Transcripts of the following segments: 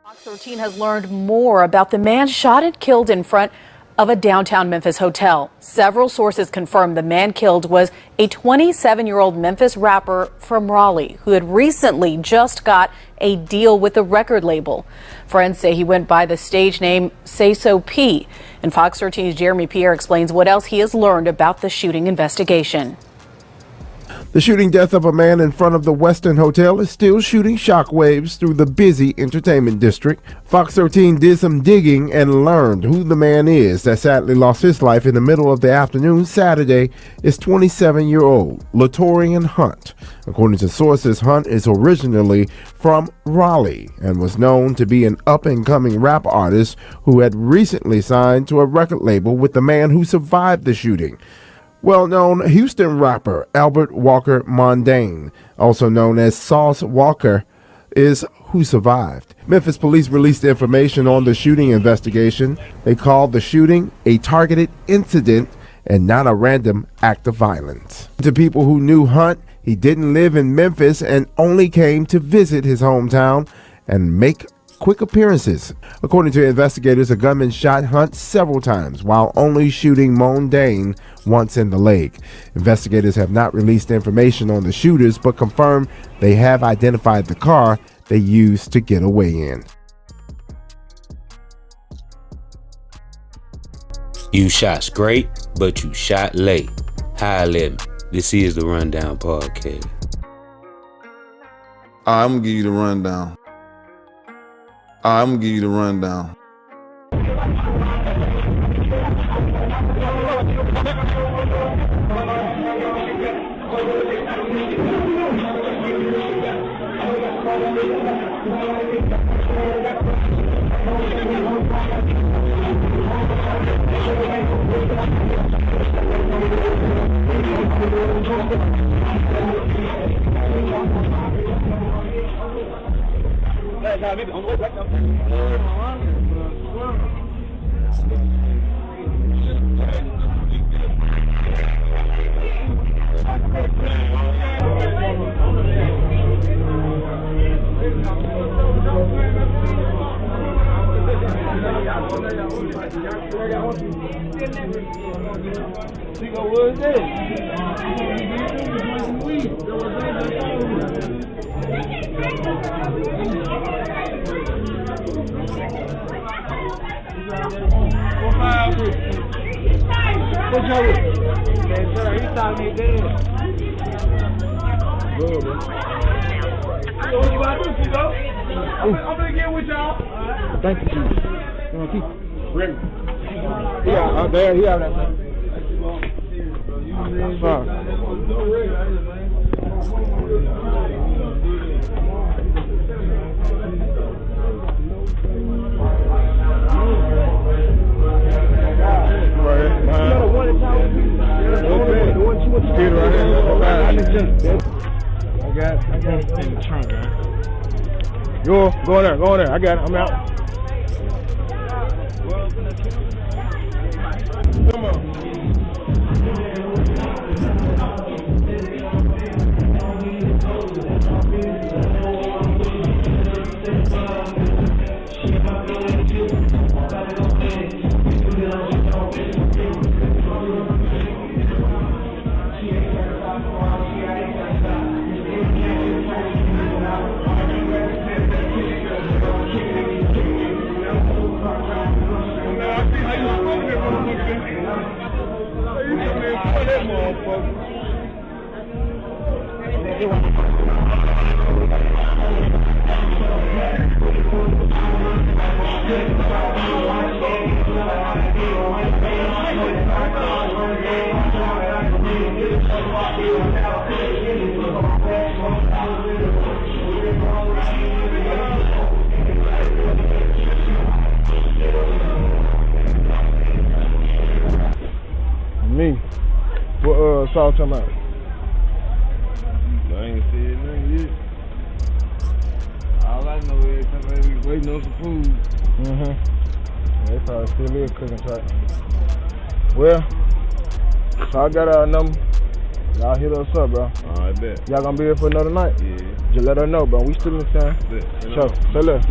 Fox 13 has learned more about the man shot and killed in front of a downtown Memphis hotel. Several sources confirm the man killed was a 27-year-old Memphis rapper from Raleigh who had recently just got a deal with the record label. Friends say he went by the stage name Sayso P. And Fox 13's Jeremy Pierre explains what else he has learned about the shooting investigation. The shooting death of a man in front of the Westin Hotel is still shooting shockwaves through the busy entertainment district. Fox 13 did some digging and learned who the man is that sadly lost his life in the middle of the afternoon Saturday is 27-year-old Latorian Hunt. According to sources, Hunt is originally from Raleigh and was known to be an up-and-coming rap artist who had recently signed to a record label with the man who survived the shooting. Well-known Houston rapper Albert Walker Mondane, also known as Sauce Walker, is who survived. Memphis police released information on the shooting investigation. They called the shooting a targeted incident and not a random act of violence. To people who knew Hunt, he didn't live in Memphis and only came to visit his hometown and make quick appearances. According to investigators, a gunman shot Hunt several times while only shooting Mondane once in the leg. Investigators have not released information on the shooters, but confirmed they have identified the car they used to get away in. You shot straight, but you shot late. High limit. This is the Rundown Podcast. I'm gonna give you the rundown. I'm gonna give you the rundown. Thank you. You want to keep ready? Yeah, out there. He have that thing. I got it in the trunk, man. Go in there. I got it. I'm out. Come on. Me? What Saul talking about? I ain't said nothing yet. All I know is somebody be waiting on some food. They probably still is cooking tight. Well, so I got our number. Y'all hit us up, bro. I bet. Y'all gonna be here for another night? Yeah. Just let her know, bro. We still in the town. Bet. Sure. Say less.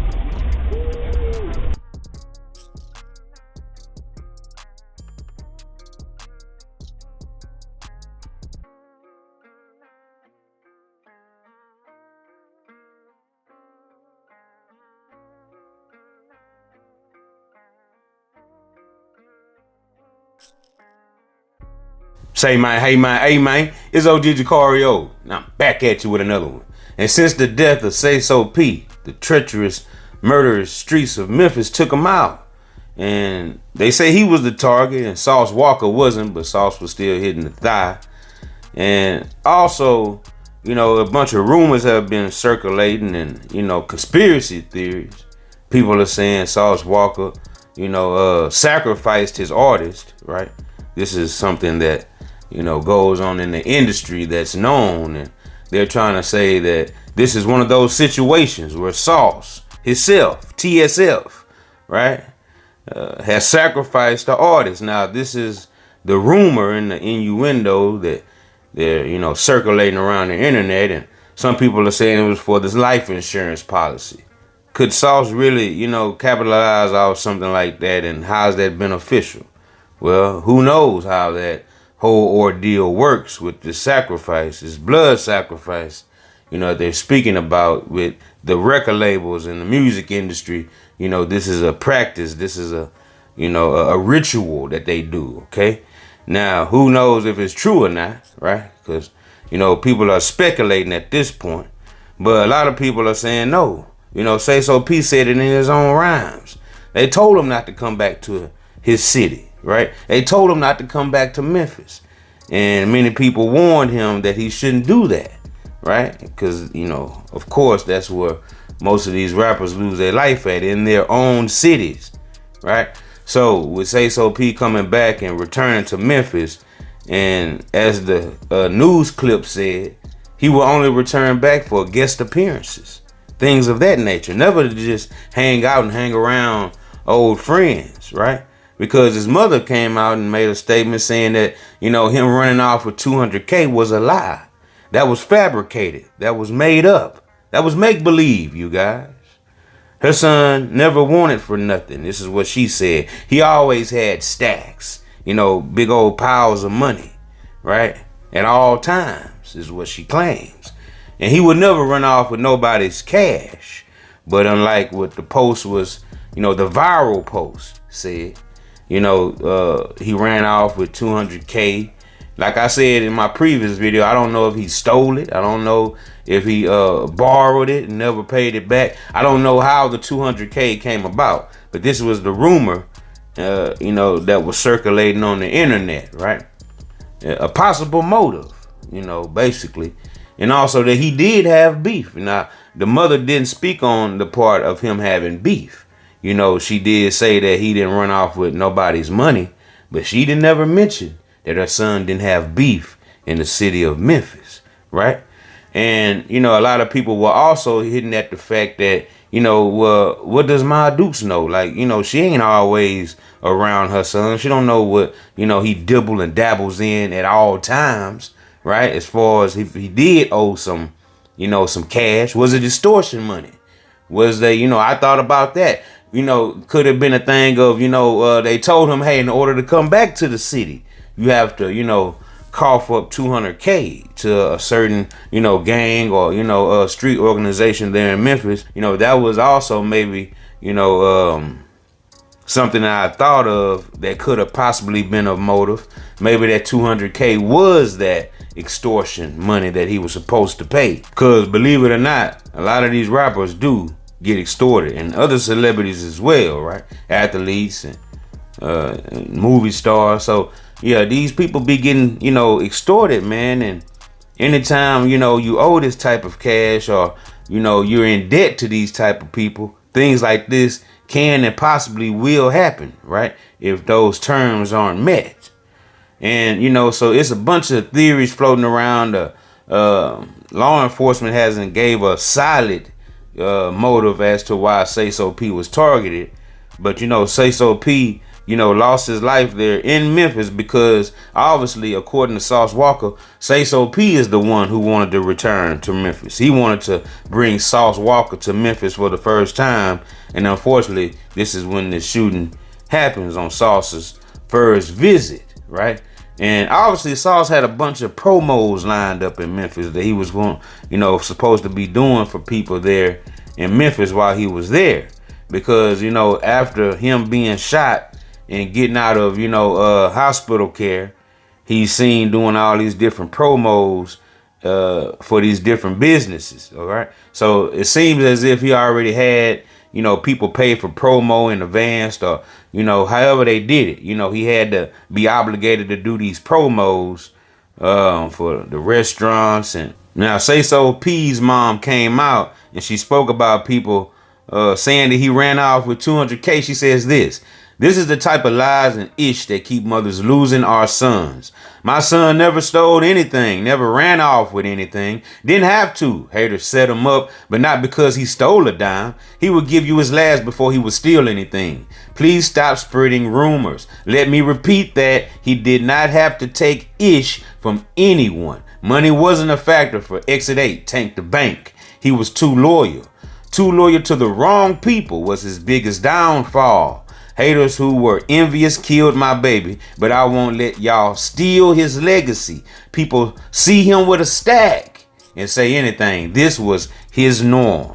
Say man, hey man, it's OG Jucario. Now I'm back at you with another one. And since the death of Sayso P, the treacherous, murderous streets of Memphis took him out. And they say he was the target and Sauce Walka wasn't, but Sauce was still hitting the thigh. And also, a bunch of rumors have been circulating and, conspiracy theories. People are saying Sauce Walka, sacrificed his artist, right? This is something that, goes on in the industry that's known. And they're trying to say that this is one of those situations where Sauce himself, TSF, right, has sacrificed the artist. Now, this is the rumor and the innuendo that they're, circulating around the internet. And some people are saying it was for this life insurance policy. Could Sauce really, capitalize off something like that? And how's that beneficial? Well, who knows how that whole ordeal works with the sacrifice, this blood sacrifice, they're speaking about with the record labels and the music industry. This is a practice. This is a ritual that they do. Okay. Now, who knows if it's true or not, right? Because, people are speculating at this point, but a lot of people are saying no. Sayso P said it in his own rhymes. They told him not to come back to his city, right? They told him not to come back to Memphis. And many people warned him that he shouldn't do that, right? Because, of course, that's where most of these rappers lose their life at, in their own cities, right? So with Sayso P coming back and returning to Memphis, and as the news clip said, he will only return back for guest appearances, things of that nature. Never to just hang out and hang around old friends, right? Because his mother came out and made a statement saying that, him running off with 200K was a lie. That was fabricated. That was made up. That was make-believe, you guys. Her son never wanted for nothing. This is what she said. He always had stacks, big old piles of money, right? At all times, is what she claims. And he would never run off with nobody's cash. But unlike what the post was, the viral post said, he ran off with 200K. Like I said in my previous video, I don't know if he stole it. I don't know if he borrowed it and never paid it back. I don't know how the 200K came about. But this was the rumor, that was circulating on the internet, right? A possible motive, basically. And also that he did have beef. Now, the mother didn't speak on the part of him having beef. She did say that he didn't run off with nobody's money, but she didn't never mention that her son didn't have beef in the city of Memphis, right? And, a lot of people were also hitting at the fact that, what does Ma Dukes know? Like, she ain't always around her son. She don't know what, he dibble and dabbles in at all times, right? As far as if he did owe some, some cash, was it extortion money? Was they, I thought about that. Could have been a thing of, they told him, hey, in order to come back to the city, you have to, cough up 200K to a certain, gang or, a street organization there in Memphis. That was also maybe, something that I thought of that could have possibly been a motive. Maybe that 200K was that extortion money that he was supposed to pay. Because believe it or not, a lot of these rappers do get extorted, and other celebrities as well, right? Athletes and movie stars. So yeah, these people be getting, extorted, man. And anytime, you owe this type of cash, or, you're in debt to these type of people, things like this can and possibly will happen, right? If those terms aren't met. And, so it's a bunch of theories floating around. Law enforcement hasn't gave a solid motive as to why Sayso P was targeted. But, Sayso P lost his life there in Memphis because obviously, according to Sauce Walka, Sayso P is the one who wanted to return to Memphis. He wanted to bring Sauce Walka to Memphis for the first time. And unfortunately, this is when the shooting happens on Sauce's first visit, right? And obviously, Sauce had a bunch of promos lined up in Memphis that he was going, supposed to be doing for people there in Memphis while he was there. Because, after him being shot and getting out of, hospital care, he's seen doing all these different promos for these different businesses. All right. So it seems as if he already had, people pay for promo in advance or, however they did it. He had to be obligated to do these promos for the restaurants. And now Sayso P's mom came out and she spoke about people saying that he ran off with 200K. She says this is the type of lies and ish that keep mothers losing our sons. My son never stole anything, never ran off with anything, didn't have to. Haters set him up, but not because he stole a dime. He would give you his last before he would steal anything. Please stop spreading rumors. Let me repeat that he did not have to take ish from anyone. Money wasn't a factor for Exit 8, Tank the Bank. He was too loyal. Too loyal to the wrong people was his biggest downfall. Haters who were envious killed my baby, but I won't let y'all steal his legacy. People see him with a stack and say anything. This was his norm.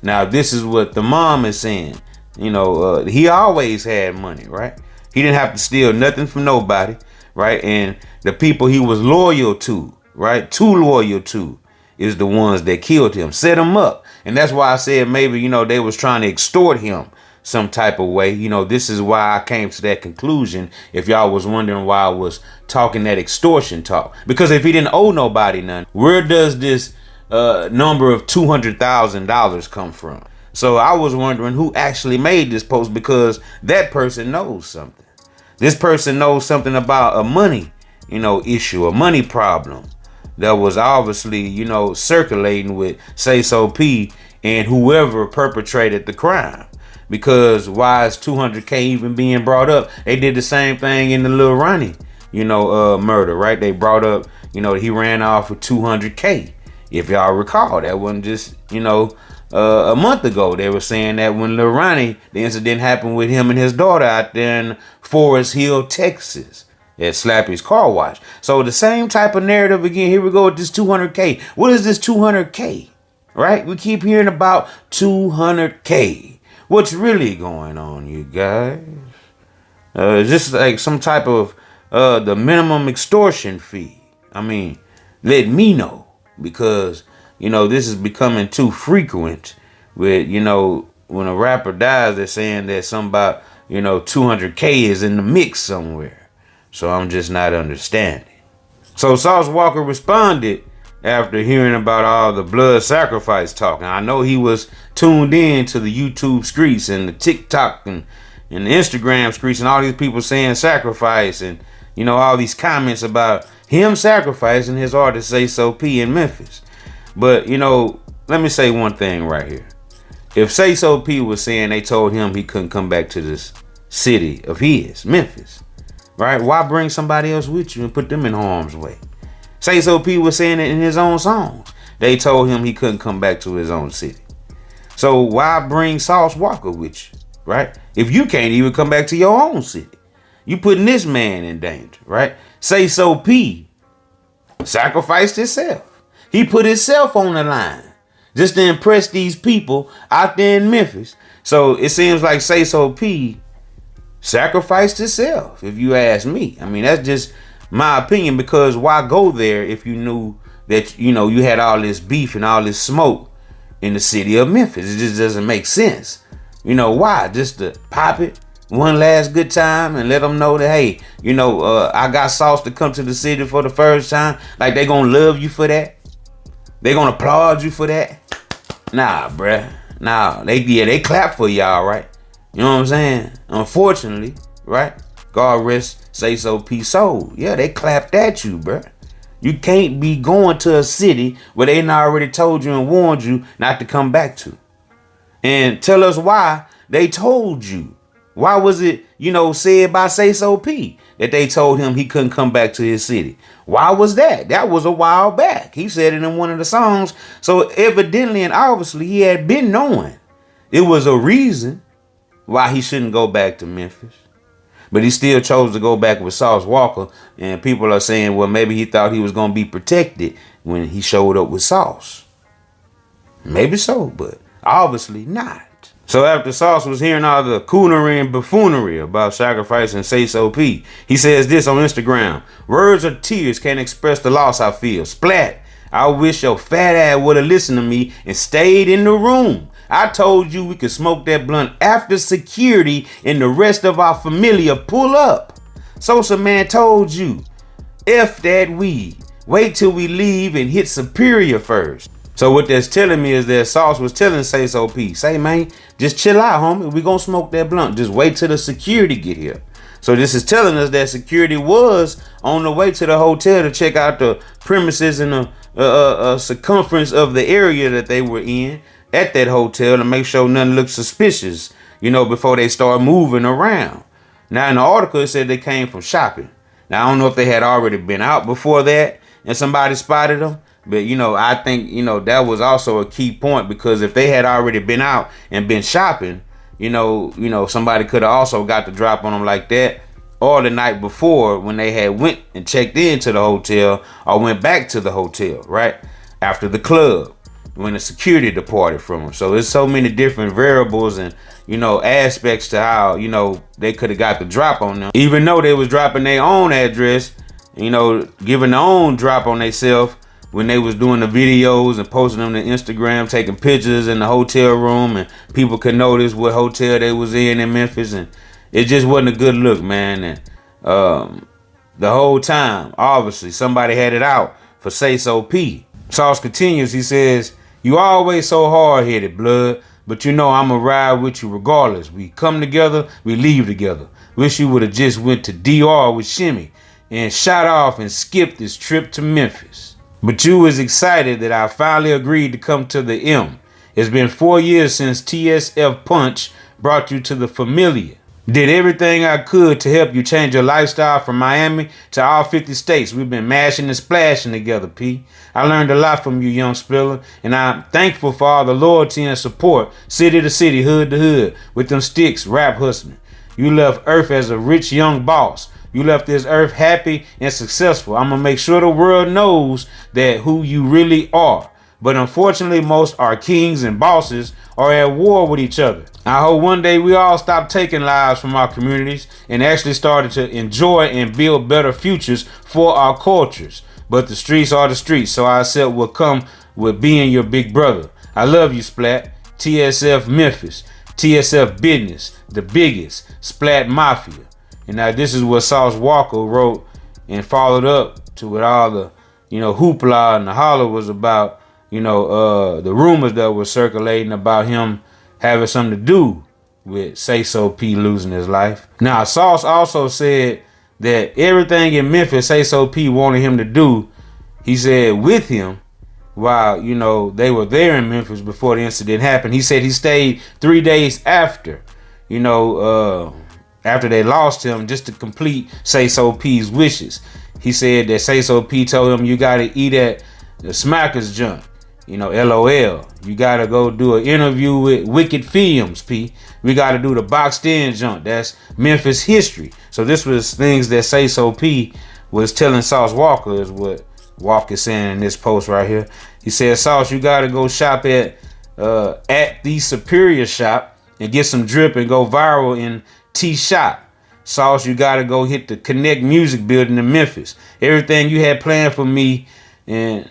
Now, this is what the mom is saying. He always had money, right? He didn't have to steal nothing from nobody, right? And the people he was loyal to, right? Too loyal to is the ones that killed him, set him up. And that's why I said maybe, they was trying to extort him some type of way. This is why I came to that conclusion. If y'all was wondering why I was talking that extortion talk, because if he didn't owe nobody none, where does this number of $200,000 come from? So I was wondering who actually made this post, because that person knows something. This person knows something about a money, issue, a money problem that was obviously, circulating with Sayso P and whoever perpetrated the crime. Because why is 200K even being brought up? They did the same thing in the Lil Ronnie, murder, right? They brought up, he ran off with 200K. If y'all recall, that wasn't just, a month ago. They were saying that when Lil Ronnie, the incident happened with him and his daughter out there in Forest Hill, Texas, at Slappy's Car Wash. So the same type of narrative again. Here we go with this 200K. What is this 200K? Right? We keep hearing about 200K. What's really going on, you guys? Is this like some type of the minimum extortion fee? I mean, let me know, because this is becoming too frequent. With when a rapper dies, they're saying that something about 200K is in the mix somewhere. So I'm just not understanding. So Sauce Walka responded after hearing about all the blood sacrifice talking. I know he was tuned in to the YouTube streets and the TikTok and the Instagram streets and all these people saying sacrifice and, all these comments about him sacrificing his artist Sayso P in Memphis. But, let me say one thing right here. If Sayso P was saying they told him he couldn't come back to this city of his, Memphis, right? Why bring somebody else with you and put them in harm's way? Sayso P was saying it in his own songs. They told him he couldn't come back to his own city. So why bring Sauce Walka with you, right? If you can't even come back to your own city, you putting this man in danger, right? Sayso P sacrificed himself. He put himself on the line just to impress these people out there in Memphis. So it seems like Sayso P sacrificed himself, if you ask me. I mean, that's just my opinion, because why go there if you knew that, you had all this beef and all this smoke in the city of Memphis? It just doesn't make sense. Why? Just to pop it one last good time and let them know that, hey, I got Sauce to come to the city for the first time. Like, they gonna love you for that? They gonna applaud you for that? Nah, bruh. Nah, they clap for y'all, right? You know what I'm saying? Unfortunately, right? God rest Sayso P soul. Yeah, they clapped at you, bruh. You can't be going to a city where they already told you and warned you not to come back to. And tell us why they told you Why was it, said by Sayso P that they told him he couldn't come back to his city? Why was that? That was a while back. He said it in one of the songs. So evidently and obviously he had been knowing it was a reason why he shouldn't go back to Memphis. But he still chose to go back with Sauce Walka. And people are saying, well, maybe he thought he was going to be protected when he showed up with Sauce. Maybe so, but obviously not. So after Sauce was hearing all the coonery and buffoonery about sacrificing Sayso P, he says this on Instagram: words or tears can't express the loss I feel. Splat, I wish your fat ass would have listened to me and stayed in the room. I told you we could smoke that blunt after security and the rest of our familia pull up. Sosa man told you, F that weed. Wait till we leave and hit Superior first. So what that's telling me is that Sauce was telling Sayso P, say man, just chill out, homie. We gonna smoke that blunt. Just wait till the security get here. So this is telling us that security was on the way to the hotel to check out the premises and the circumference of the area that they were in at that hotel to make sure nothing looked suspicious, before they start moving around. Now in the article it said they came from shopping. Now I don't know if they had already been out before that and somebody spotted them. But, I think, that was also a key point, because if they had already been out and been shopping, somebody could have also got the drop on them like that, or the night before when they had went and checked into the hotel or went back to the hotel, right? After the club, when the security departed from them. So there's so many different variables and, aspects to how, they could have got the drop on them. Even though they was dropping their own address, giving their own drop on themselves, when they was doing the videos and posting them to Instagram, taking pictures in the hotel room, and people could notice what hotel they was in Memphis, and it just wasn't a good look, man. And the whole time, obviously, somebody had it out for Sayso P. Sauce continues, he says, you always so hard-headed, blood, but I'ma ride with you regardless. We come together, we leave together. Wish you would have just went to DR with Shimmy and shot off and skipped this trip to Memphis. But you was excited that I finally agreed to come to the M. It's been 4 years since TSF Punch brought you to the familiar. Did everything I could to help you change your lifestyle from Miami to all 50 states. We've been mashing and splashing together, P. I learned a lot from you, young spiller, and I'm thankful for all the loyalty and support, city to city, hood to hood, with them sticks, rap hustling. You left Earth as a rich young boss. You left this earth happy and successful. I'm going to make sure the world knows that who you really are. But unfortunately, most our kings and bosses are at war with each other. I hope one day we all stop taking lives from our communities and actually started to enjoy and build better futures for our cultures. But the streets are the streets, so I accept what come with being your big brother. I love you, Splat. TSF Memphis, TSF Business, the biggest, Splat Mafia. And now this is what Sauce Walka wrote and followed up to what all the, hoopla and the holler was about, the rumors that were circulating about him having something to do with Sayso P losing his life. Now, Sauce also said that everything in Memphis Sayso P wanted him to do, he said with him, while, they were there in Memphis before the incident happened. He said he stayed 3 days after, after they lost him, just to complete Sayso P's wishes. He said that Sayso P told him, you got to eat at the Smackers junk, LOL. You got to go do an interview with Wicked Films, P. We got to do the Boxed In junk. That's Memphis history. So this was things that Sayso P was telling Sauce Walka, is what Walka is saying in this post right here. He said, Sauce, you got to go shop at the Superior shop and get some drip and go viral in T-Shop. Sauce, you gotta go hit the Connect Music Building in Memphis. Everything you had planned for me and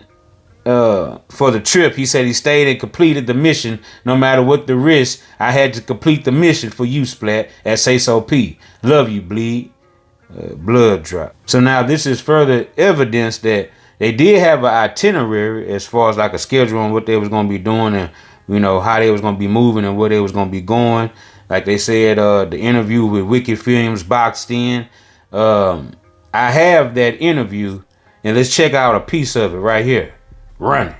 for the trip, he said he stayed and completed the mission. No matter what the risk, I had to complete the mission for you, Splat, at Sayso P. Love you, bleed. Blood drop. So now this is further evidence that they did have an itinerary as far as like a schedule on what they was going to be doing and how they was going to be moving and where they was going to be going. Like they said, the interview with Wicked Films Boxed In. I have that interview, and let's check out a piece of it right here. Run it.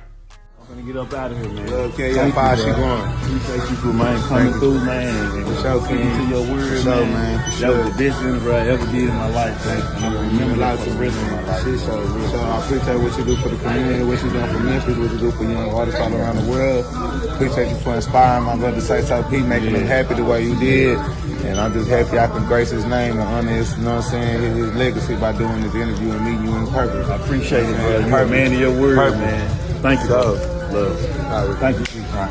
Gonna get up out of here, man. Okay, how far she going? Appreciate you for, man, coming through, man, and sticking to your word, man. That was the best thing I ever did in my life, man. And I'm gonna remember that for the rest of my life. So I appreciate what you do for the community, what you doing for Memphis, what you do for young artists all around the world. Appreciate you for inspiring my brother Sayso P, making him happy the way you did. And I'm just happy I can grace his name and honor his, you know what I'm saying, his legacy by doing this interview and meeting you in person. I appreciate it, man. You're a man of your word, man. Thank you, love. Thank you, Chief. All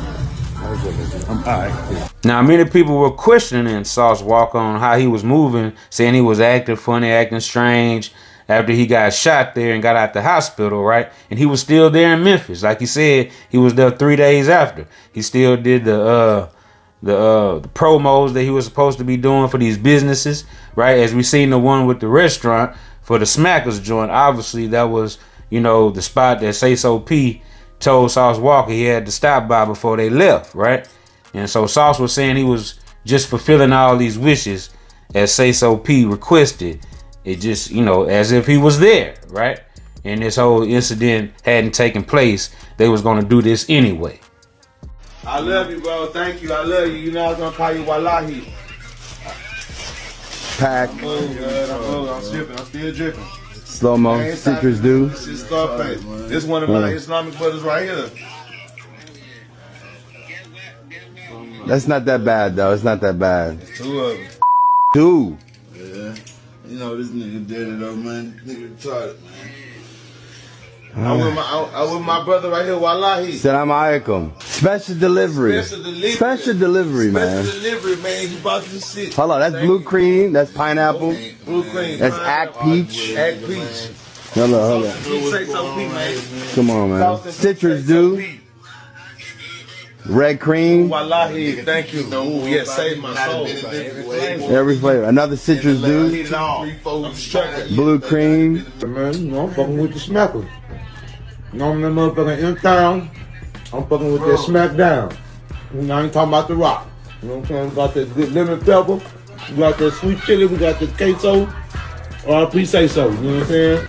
right. Now, many people were questioning Sauce Walka on how he was moving, saying he was acting funny, acting strange after he got shot there and got out the hospital, right? And he was still there in Memphis. Like he said, he was there 3 days after. He still did the promos that he was supposed to be doing for these businesses, right? As we seen the one with the restaurant for the Smackers joint. Obviously, that was, you know, the spot that Sayso P told Sauce Walka he had to stop by before they left, right? And so Sauce was saying he was just fulfilling all these wishes as Sayso P requested. It just, you know, as if he was there, right? And this whole incident hadn't taken place. They was going to do this anyway. I love you, bro. Thank you. I love you. You know I was going to call you Wallahi. Pack. I'm dripping. I'm still dripping. Slow-mo. Citrus do. This is Scarface. This one of my Islamic brothers right here. That's not that bad, though. It's not that bad. Two of them. Two. Yeah. You know, this nigga dead though, man. Nigga retarded, man. I'm with my brother right here, Wallahi. Salam alaikum. Special delivery. Special delivery, man. Special delivery, man. You bought this shit. Hold on, that's blue cream. That's pineapple. Blue cream. That's act peach. Act peach. Hold on. Sayso P, man. Come on, man. Citrus do. Red cream. Wallahi, thank you. Ooh, yeah, save my soul. Every flavor. Another citrus do. Blue cream. Man, you know, I'm fucking with the smackers. You know, I'm that motherfucker in town. I'm fucking with that smackdown. You know, I ain't talking about the rock. You know what I'm saying? We got that good lemon pepper. We got that sweet chili. We got the queso. RP Sayso. You know what I'm saying?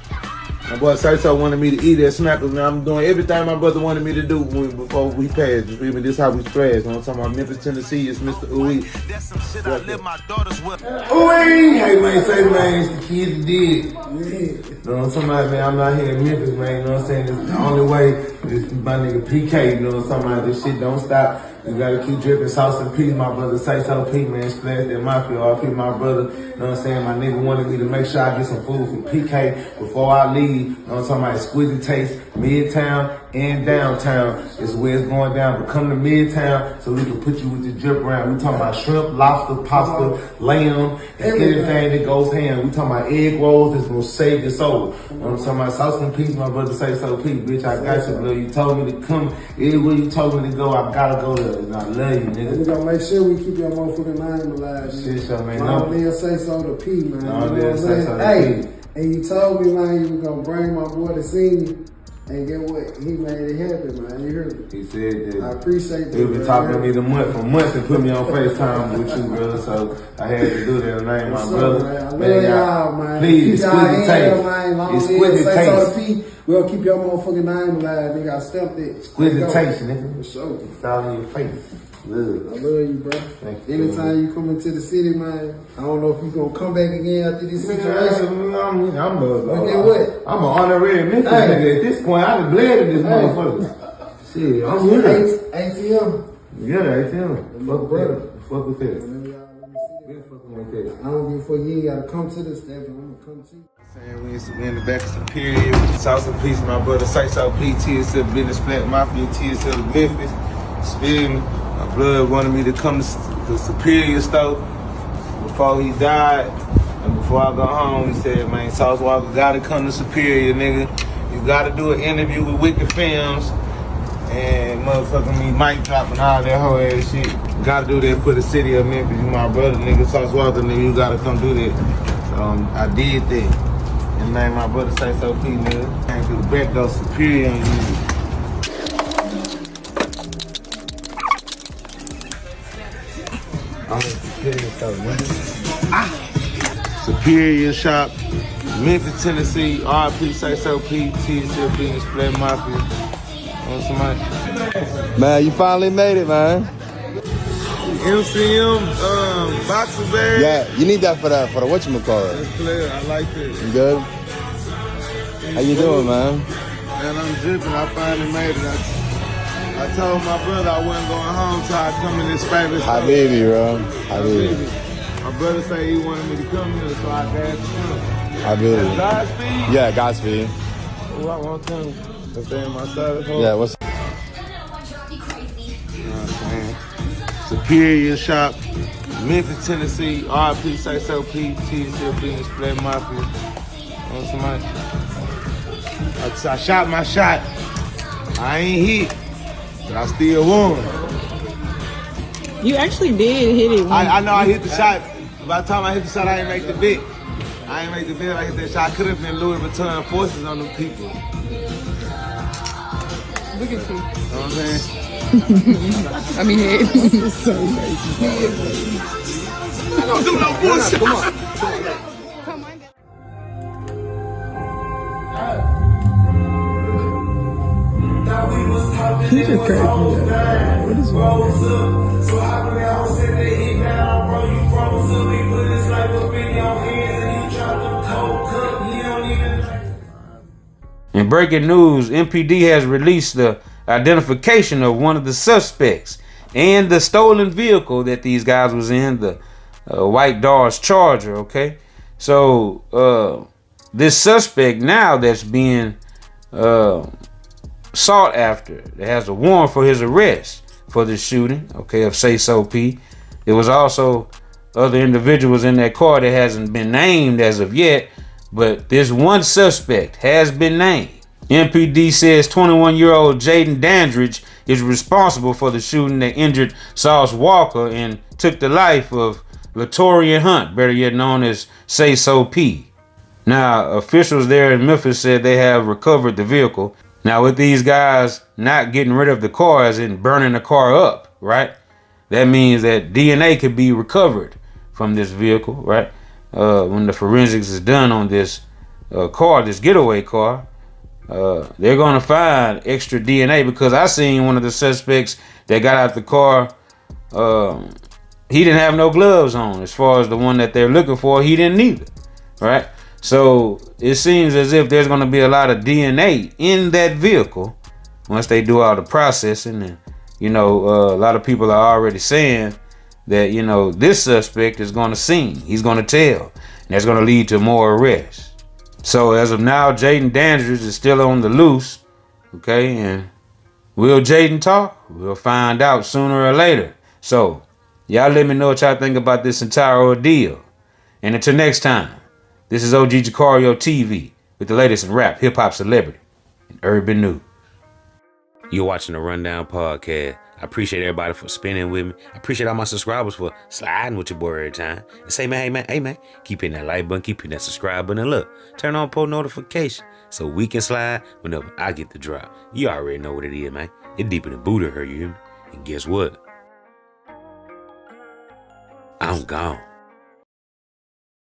My boy Sayso wanted me to eat at Smackers. Now I'm doing everything my brother wanted me to do before we passed. You feel me? This is how we splash. You know what I'm talking about? Memphis, Tennessee. It's Mr. Ooey. That's some shit I live my daughters with. Ooey! Hey man, say man, it's the kid that did. You know what I'm talking about, man? I'm out here in Memphis, man. You know what I'm saying? It's the only way is my nigga PK. You know what I'm talking about? This shit don't stop. You gotta keep dripping sauce and peas, my brother. Sayso P, man. Splash that mafia. RP, my brother. You know what I'm saying? My nigga wanted me to make sure I get some food from PK before I leave. You know what I'm talking about? Exquisite taste, Midtown and downtown is where it's going down. But come to Midtown so we can put you with the drip around. We talking about shrimp, lobster, pasta, lamb, and anything that goes ham. We talking about egg rolls that's gonna save your soul. You know what I'm talking about? Sauce and peas, my brother. Sayso P, bitch. I got you, bro. You told me to come. Everywhere you told me to go, I gotta go there. And I love you, nigga. We gotta make sure we keep your motherfucking name alive, man. Shit, so, man. No, Sayso the P, man. No, you know what I'm saying? Sayso the Hey, and you told me, man, you was gonna bring my boy to see me. And get what? He made it happen, man. You heard me? He said that. I appreciate that. He been talking to me for months and put me on FaceTime with you, brother. So I had to do that. Name my brother. Man. I love y'all, man. Please, keep y'all exquisite taste. Man. Long Exquisite Sayso taste. P. We'll keep your motherfucking name alive, nigga. I stepped it. Exquisite taste, nigga. For sure. It's all in your face. Love. I love you, bro. Thank you. Anytime you come into the city, man, I don't know if you gonna come back again after this situation. I'm what? an honorary Memphis nigga. At this point, I done bled in this motherfucker. Shit, I'm here. ATM. Yeah, ATM. Fuck with that. Fuck with that. I don't give a fuck. You ain't gotta come to this stuff. I'm gonna come to you. We in the back of Superior with the sauce and peace, my brother Sayso P, TSL Business Black Mafia, TSL of Memphis. Spill me. My blood wanted me to come to the Superior store before he died. And before I go home, he said, man, Sauce Walka gotta come to Superior, nigga. You gotta do an interview with Wicked Films. And motherfucking me mic drop and all that whole ass shit. Gotta do that for the city of Memphis. You my brother, nigga. Sauce Walka, nigga, you gotta come do that. So I did that. And man, my brother Sayso P, nigga. Came through the back door, Superior on you. Superior Shop, Memphis, Tennessee, RP Sayso P, TSL Business Black Mafia. You know somebody? Man, you finally made it, man. MCM boxer bag. Yeah, you need that for the whatchamacallit. That's clear. I like it. You good? How you doing, man? Man, I'm dripping. I finally made it. I told my brother I wasn't going home till I come in this favorite store. Habibi, bro. Habibi. My brother said he wanted me to come here, so I danced to him. Habibi. Godspeed? Yeah, Godspeed. Oh, I want them. If they in my side home. Yeah, what's Superior Shop, Memphis, Tennessee, RP, Sayso, P, TSLP, and Split Mafia. Want somebody? I shot my shot. I ain't hit, but I still won. You actually did hit it. I know I hit the shot. By the time I hit the shot, I ain't make the bet. I ain't make the bet. I hit that shot. I could have been Louis Vuitton forces on them people. Look at you. You know what I'm saying? I mean, it's so Don't do no bullshit. Come on. He just crazy. What is wrong? So how can I say that he down, bro? You froze up, he put his life up in your hands and he dropped the cold cup. He don't even. In breaking news, MPD has released the identification of one of the suspects and the stolen vehicle that these guys was in, the white Dodge Charger. Okay, so this suspect now that's being sought after, that has a warrant for his arrest for the shooting, okay, of Sayso P. There was also other individuals in that car that hasn't been named as of yet, but this one suspect has been named. MPD says 21-year-old Jaden Dandridge is responsible for the shooting that injured Sauce Walka and took the life of Latorian Hunt, better yet known as Sayso P. Now, officials there in Memphis said they have recovered the vehicle. Now, with these guys not getting rid of the car, as in burning the car up, right? That means that DNA could be recovered from this vehicle, right? When the forensics is done on this car, this getaway car, they're going to find extra DNA, because I seen one of the suspects that got out the car. He didn't have no gloves on. As far as the one that they're looking for, he didn't either, right? So it seems as if there's going to be a lot of DNA in that vehicle once they do all the processing. And, you know, a lot of people are already saying that, you know, this suspect is going to sing. He's going to tell. And that's going to lead to more arrests. So as of now, Jaden Dandridge is still on the loose. Okay, and will Jaden talk? We'll find out sooner or later. So y'all let me know what y'all think about this entire ordeal. And until next time, this is OG Jucario TV with the latest in rap, hip-hop, celebrity, and urban news. You're watching the Rundown Podcast. I appreciate everybody for spinning with me. I appreciate all my subscribers for sliding with your boy every time. And say, man, hey, man, keep hitting that like button, keep hitting that subscribe button, and look, turn on post notification so we can slide whenever I get the drop. You already know what it is, man. It's deeper than Buddha, you hear me? And guess what? I'm gone.